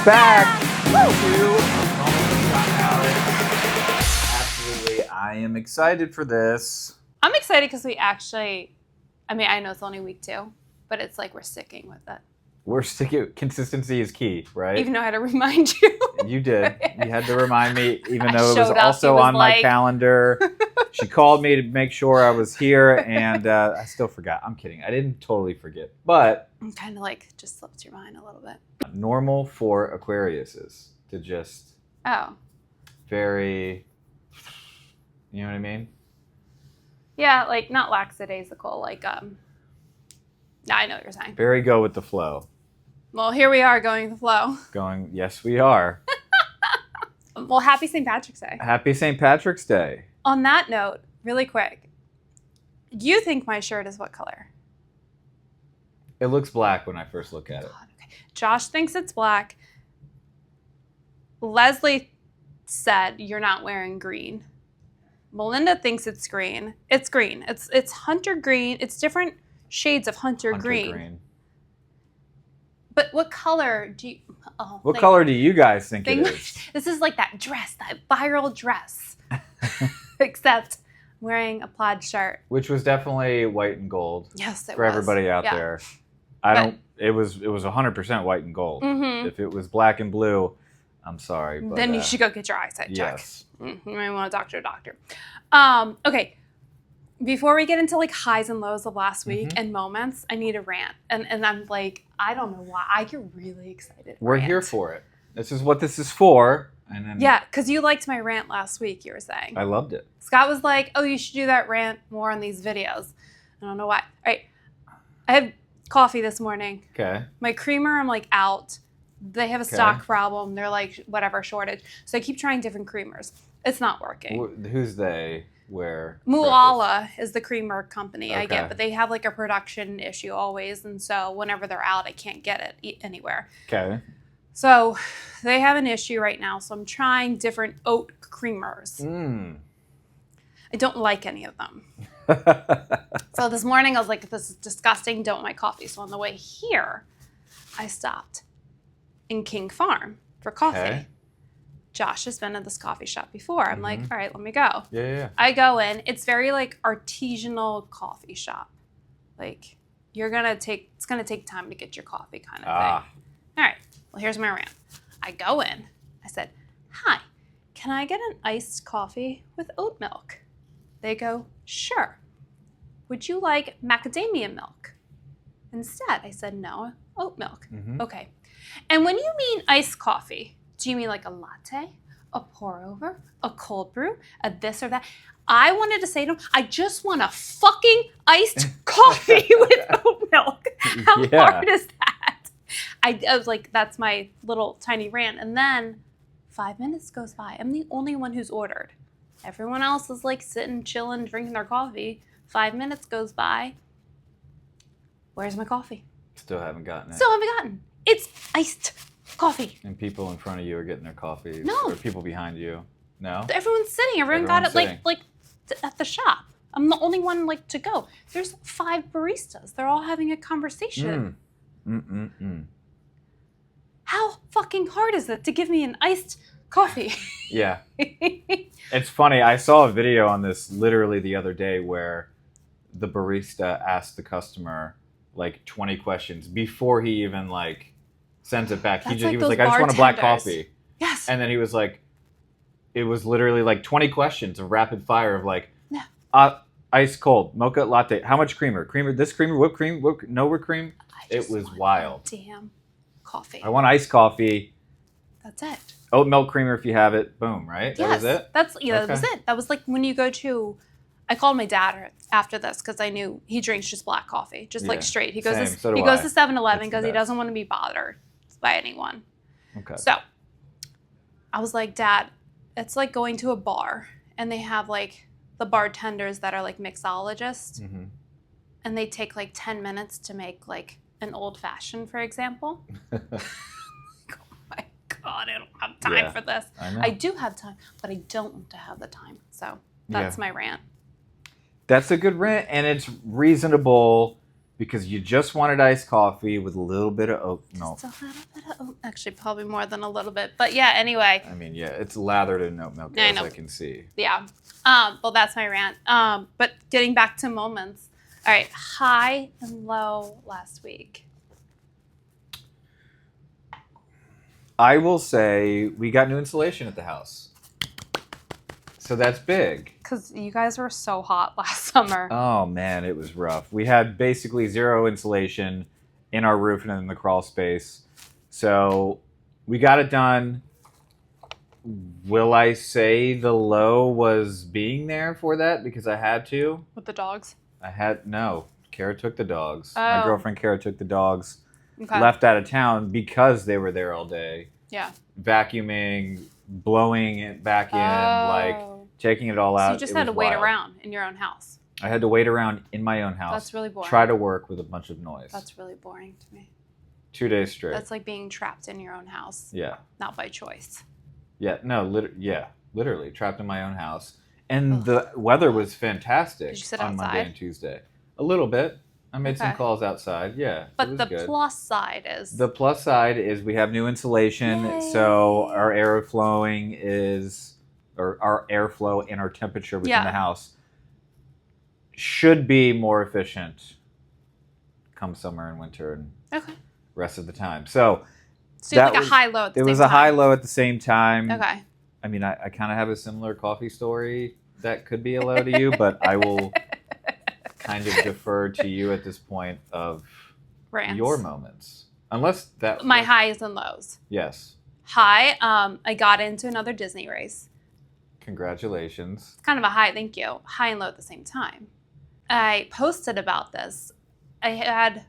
back to Absolutely, I am excited for this. I'm excited because we actually, I mean, I know it's only week 2, but it's like we're sticking with it. We're sticking. Consistency is key, right? Even though I had to remind you. You did. You had to remind me, even though it was showed up, also he was on my like- calendar. She called me to make sure I was here, and I still forgot. I'm kidding. I didn't totally forget, but I'm kind of like just slipped your mind a little bit. normal for Aquariuses to just Oh. very, you know what I mean? Yeah, like not lackadaisical, like, I know what you're saying. Very go with the flow. Well, here we are going with the flow. Going, yes, we are. Well, happy St. Patrick's Day. Happy St. Patrick's Day. On that note, really quick, you think my shirt is what color? It looks black when I first look at it. God, okay. Josh thinks it's black. Leslie said you're not wearing green. Melinda thinks it's green. It's green. It's hunter green. It's different shades of hunter green. But what color do you... Oh, What color do you guys think it English. is? This is like that dress, that viral dress. Except I'm wearing a plaid shirt. Which was definitely white and gold Yes, it for was. everybody out Yeah. there. It was 100% white and gold. Mm-hmm. If it was black and blue, I'm sorry. But, Then you should go get your eyesight checked. Yes. You might want to talk to a doctor. Okay. Before we get into like highs and lows of last week and moments, I need a rant. And I'm like, I don't know why. I get really excited. We're here for it. This is what this is for. And then Yeah, because you liked my rant last week, you were saying. I loved it. Scott was like, oh, you should do that rant more on these videos. I don't know why. All right. I had coffee this morning. Okay. My creamer, I'm like out. They have a stock problem. They're like, whatever, shortage. So I keep trying different creamers. It's not working. Who's they? Where? Mooala is the creamer company I Okay. get, but they have like a production issue always. And so whenever they're out, I can't get it anywhere. Okay. So they have an issue right now. So I'm trying different oat creamers. I don't like any of them. So this morning I was like, this is disgusting. Don't want my coffee. So on the way here, I stopped in King Farm for coffee. Okay. Josh has been at this coffee shop before. I'm like, all right, let me go. Yeah. I go in. It's very like artisanal coffee shop. Like it's gonna take time to get your coffee kind of thing. All right. Well, here's my rant. I go in. I said, hi, can I get an iced coffee with oat milk? They go, sure. Would you like macadamia milk? Instead, I said, no, oat milk. Okay. And when you mean iced coffee, do you mean like a latte, a pour over, a cold brew, a this or that? I wanted to say to him, I just want a fucking iced coffee with oat milk. How hard is that? I was like, that's my little tiny rant. And then 5 minutes goes by. I'm the only one who's ordered. Everyone else is like sitting, chilling, drinking their coffee. 5 minutes goes by. Where's my coffee? Still haven't gotten it. Still haven't gotten. It's iced coffee. And people in front of you are getting their coffee. No. Or people behind you. No. Everyone's sitting. Everyone got it like at the shop. I'm the only one like to go. There's 5 baristas. They're all having a conversation. How fucking hard is it to give me an iced coffee? Yeah. It's funny. I saw a video on this literally the other day where the barista asked the customer like 20 questions before he even like sends it back. That's He was those like, I just want a black bartenders. coffee. Yes. And then he was like, it was literally like 20 questions of rapid fire of like, Yeah. Ice cold, mocha latte. How much creamer? This creamer, whipped cream, no whipped cream. It was wild. Damn coffee. I want iced coffee. That's it. Oat milk creamer if you have it. Boom, right? That was it? That was it. That was like when you go to, I called my dad after this because I knew he drinks just black coffee, just like straight. He goes Same. So do he goes I. to 7-Eleven That's because the he best. doesn't want to be bothered by anyone. Okay. So I was like, Dad, it's like going to a bar and they have like the bartenders that are like mixologists and they take like 10 minutes to make like an old fashioned, for example. Oh my God, I don't have time for this. I know. I do have time, but I don't want to have the time. So that's my rant. That's a good rant, and it's reasonable because you just wanted iced coffee with a little bit of oat milk. Just a little bit of oat. Actually, probably more than a little bit. But yeah, anyway. I mean, yeah, it's lathered in oat milk, as I can see. Yeah. Well, that's my rant. But getting back to moments. All right, high and low last week. I will say we got new insulation at the house. So that's big. Because you guys were so hot last summer. Oh, man, it was rough. We had basically zero insulation in our roof and in the crawl space. So we got it done. Will I say the low was being there for that because I had to? With the dogs? No. Kara took the dogs. Oh. My girlfriend Kara took the dogs. Okay. Left out of town because they were there all day. Yeah. Vacuuming, blowing it back in, like taking it all out. So you just had to wait around in your own house. I had to wait around in my own house. That's really boring. Try to work with a bunch of noise. That's really boring to me. 2 days straight. That's like being trapped in your own house. Yeah. Not by choice. Yeah, no, literally trapped in my own house. And the weather was fantastic. Did you sit on outside? Monday and Tuesday. A little bit. I made some calls outside. Yeah. But the plus side is we have new insulation, Yay. so our airflow and our temperature within the house should be more efficient come summer and winter and rest of the time. So you had like a high-low at the same time. It was a high-low at the same time. Okay. I mean, I kind of have a similar coffee story that could be a low to you, but I will kind of defer to you at this point of Rants. Your moments. Unless that... My highs and lows. Yes. High, I got into another Disney race. Congratulations. It's kind of a high, thank you. High and low at the same time. I posted about this. I had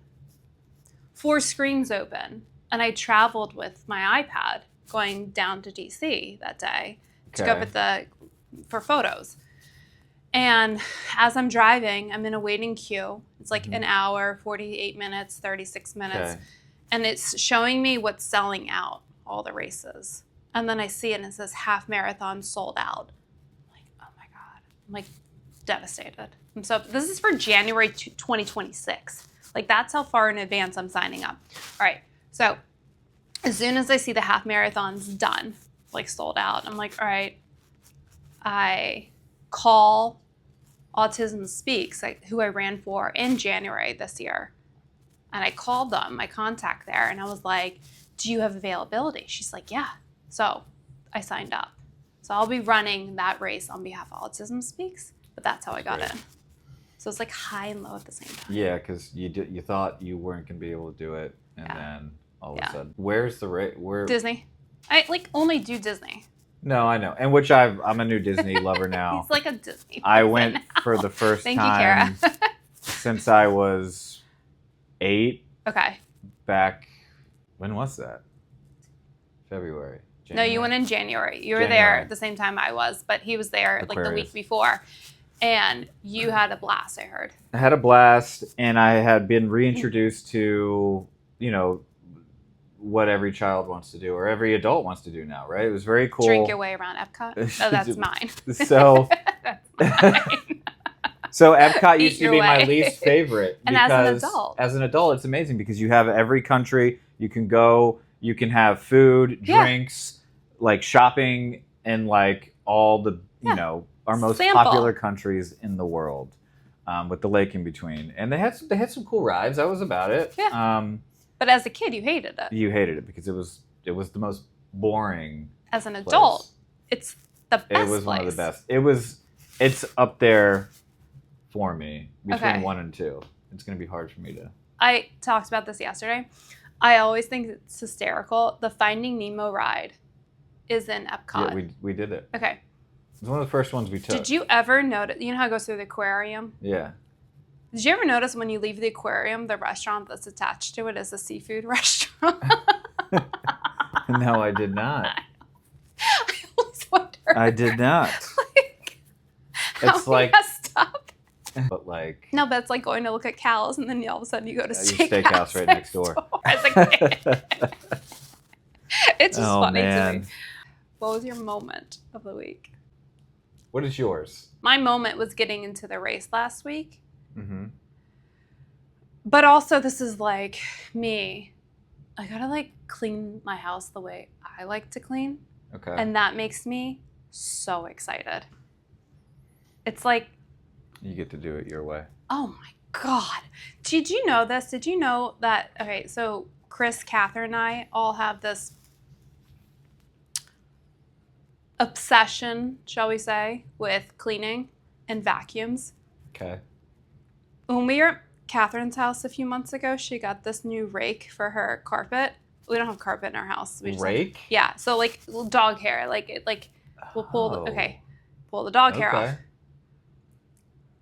4 screens open, and I traveled with my iPad going down to DC that day to go for photos. And as I'm driving, I'm in a waiting queue. It's like an hour, 48 minutes, 36 minutes. Okay. And it's showing me what's selling out, all the races. And then I see it and it says half marathon sold out. I'm like, oh my God. I'm like devastated. And so this is for January 2026. Like that's how far in advance I'm signing up. All right. So as soon as I see the half marathon's done, like sold out, I'm like, all right, I call Autism Speaks, who I ran for in January this year. And I called them, my contact there, and I was like, do you have availability? She's like, yeah. So I signed up. So I'll be running that race on behalf of Autism Speaks, but that's how I got in. So it's like high and low at the same time. Yeah, because you thought you weren't going to be able to do it, and then all of a sudden. Where's the race? Disney. I only do Disney. No, I know. And which I'm a new Disney lover now. He's like a Disney I went for the first Thank time you, Kara. since I was 8. Okay. Back, when was that? February. January. No, you went in January. You were there at the same time I was, but he was there Aquarius. like the week before. And you had a blast, I heard. I had a blast, and I had been reintroduced to, what every child wants to do, or every adult wants to do now, right? It was very cool. Drink your way around Epcot? Oh, that's mine. So, that's mine. So Epcot used to be my least favorite. And as an adult, it's amazing because you have every country. You can go, you can have food, drinks, like shopping, and like all the, our most popular countries in the world, with the lake in between. And they had some cool rides. That was about it. Yeah. But as a kid, you hated it. You hated it because it was the most boring. As an adult, it's the best It was one of the best. It's up there for me between 1 and 2. It's going to be hard for me to. I talked about this yesterday. I always think it's hysterical. The Finding Nemo ride is in Epcot. Yeah, we did it. Okay. It's one of the first ones we took. Did you ever notice? You know how it goes through the aquarium? Yeah. Did you ever notice when you leave the aquarium, the restaurant that's attached to it is a seafood restaurant? No, I did not. I always wonder. I did not. It's like messed up. But like. No, but it's like going to look at cows, and then all of a sudden you go to steakhouse right next door. As a kid. It's just funny man. to me. What was your moment of the week? What is yours? My moment was getting into the race last week. Mm-hmm. But also, this is like me. I gotta like clean my house the way I like to clean. Okay. And that makes me so excited. It's like, You get to do it your way. oh my God. Did you know this? Did you know that? Okay, so Chris, Catherine, and I all have this obsession, shall we say, with cleaning and vacuums. Okay. When we were at Catherine's house a few months ago, she got this new rake for her carpet. We don't have carpet in our house. We just Rake? yeah, so like dog hair, we'll pull pull the dog hair off.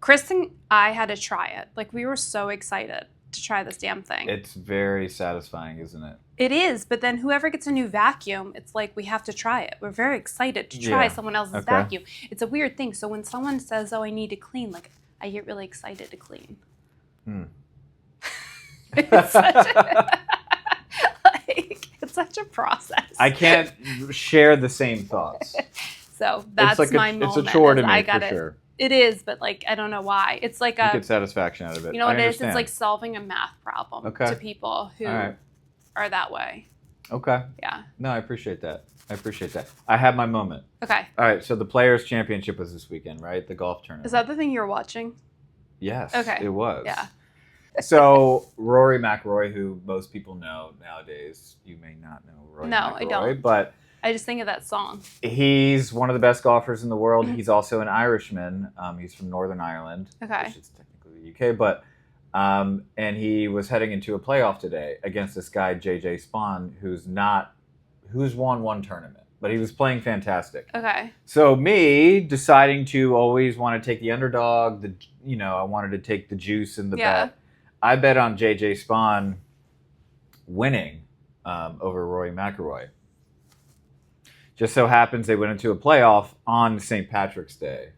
Chris and I had to try it. Like, we were so excited to try this damn thing. It's very satisfying, isn't it? It is, but then whoever gets a new vacuum, it's like we have to try it. We're very excited to try someone else's vacuum. It's a weird thing. So when someone says, "Oh, I need to clean," like I get really excited to clean. It's such a process. I can't share the same thoughts. So that's like my moment. It's a chore to me, I got for it. sure. It is, but like I don't know why. It's like You get satisfaction out of it. You know what I it is? understand. It's like solving a math problem to people who are that way. Okay. Yeah. No, I appreciate that. I have my moment. Okay. All right, so the Players' Championship was this weekend, right? The golf tournament. Is that the thing you were watching? Yes. Okay. It was. Yeah. So Rory McIlroy, who most people know nowadays, you may not know Rory McIlroy. No, I don't. But I just think of that song. he's one of the best golfers in the world. He's also an Irishman. He's from Northern Ireland, Okay. which is technically the UK. But and he was heading into a playoff today against this guy JJ Spawn, who's won one tournament, but he was playing fantastic. Okay. So me deciding to always want to take the underdog, I wanted to take the juice in the bet. I bet on JJ Spawn winning over Rory McIlroy. Just so happens they went into a playoff on St. Patrick's Day.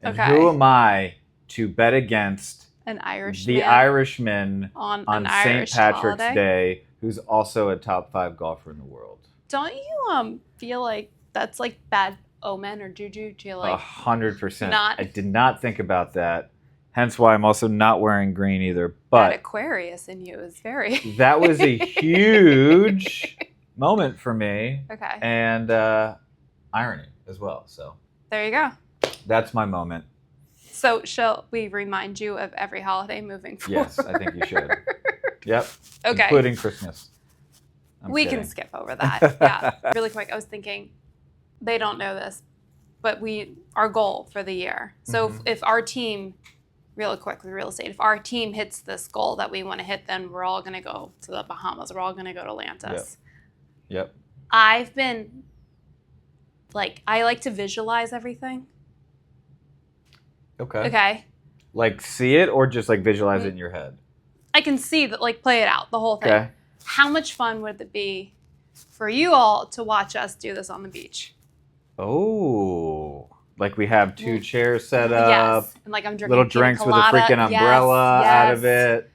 And who am I to bet against an Irishman? The Irishman on St. Patrick's Day, who's also a top 5 golfer in the world. Don't you feel like that's like bad omen or juju? Do you like 100%. I did not think about that. Hence why I'm also not wearing green either. But that Aquarius in you is very. That was a huge moment for me. Okay. And irony as well. So there you go. That's my moment. So shall we remind you of every holiday moving forward? Yes, I think you should. Yep. Okay. Including Christmas. We can skip over that. Yeah. Really quick, I was thinking, they don't know this, but our goal for the year. So if our team, really quick with real estate, if our team hits this goal that we want to hit, then we're all going to go to the Bahamas. We're all going to go to Atlantis. Yep. I've been, I like to visualize everything. Okay. Like see it or just like visualize it in your head? I can see that, play it out, the whole thing. Okay. How much fun would it be for you all to watch us do this on the beach? Oh, like we have 2 chairs set up. Yes, and I'm drinking little drinks with a freaking umbrella out of it.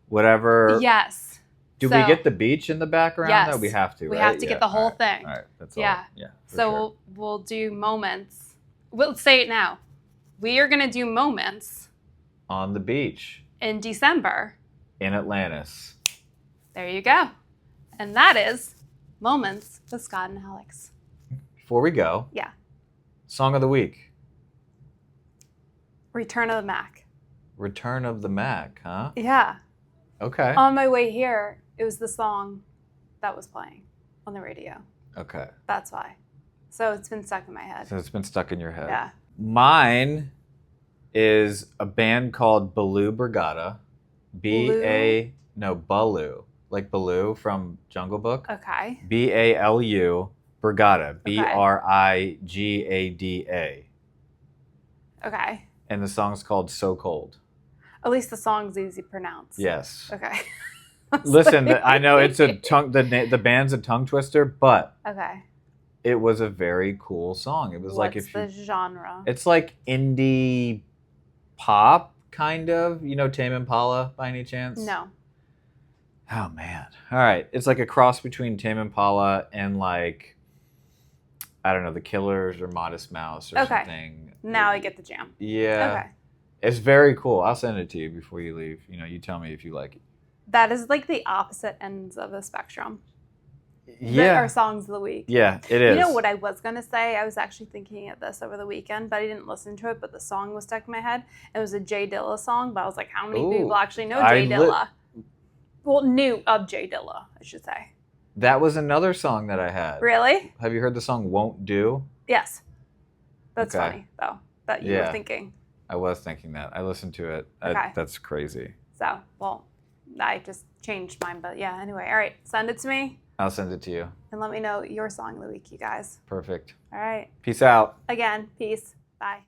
Whatever. Yes. Do we get the beach in the background? Yes. No, we have to. We right? have to get the whole thing. All right. That's all. Yeah. So we'll do moments. We'll say it now. We are going to do moments on the beach in December in Atlantis. There you go. And that is Moments with Scott and Alex. Before we go. Yeah. Song of the week. Return of the Mac. Return of the Mac, huh? Yeah. Okay. On my way here, it was the song that was playing on the radio. Okay. That's why. So it's been stuck in my head. So it's been stuck in your head. Yeah. Mine is a band called Baloo Brigada. Baloo. Like Baloo from Jungle Book. Okay. BALU Brigada. BRIGADA. Okay. And the song's called So Cold. At least the song's easy to pronounce. Yes. Okay. Listen, I know it's a the band's a tongue twister, but okay. It was a very cool song. It was What's the genre? It's like indie pop, kind of. You know Tame Impala by any chance? No. Oh man! All right, it's like a cross between Tame Impala and I don't know, The Killers or Modest Mouse or something. Now I get the jam. Yeah. Okay. It's very cool. I'll send it to you before you leave. You know, you tell me if you like it. That is like the opposite ends of the spectrum. Yeah. Our songs of the week. Yeah, it is. You know what I was going to say? I was actually thinking of this over the weekend, but I didn't listen to it, but the song was stuck in my head. It was a Jay Dilla song, but I was like, how many people actually know Jay Dilla? Well, knew of Jay Dilla, I should say. That was another song that I had. Really? Have you heard the song Won't Do? Yes. That's funny, though, that you were thinking. I was thinking that. I listened to it. That's crazy. So, well, I just changed mine, but yeah, anyway. All right, send it to me. I'll send it to you. And let me know your song of the week, you guys. Perfect. All right. Peace out. Again, peace. Bye.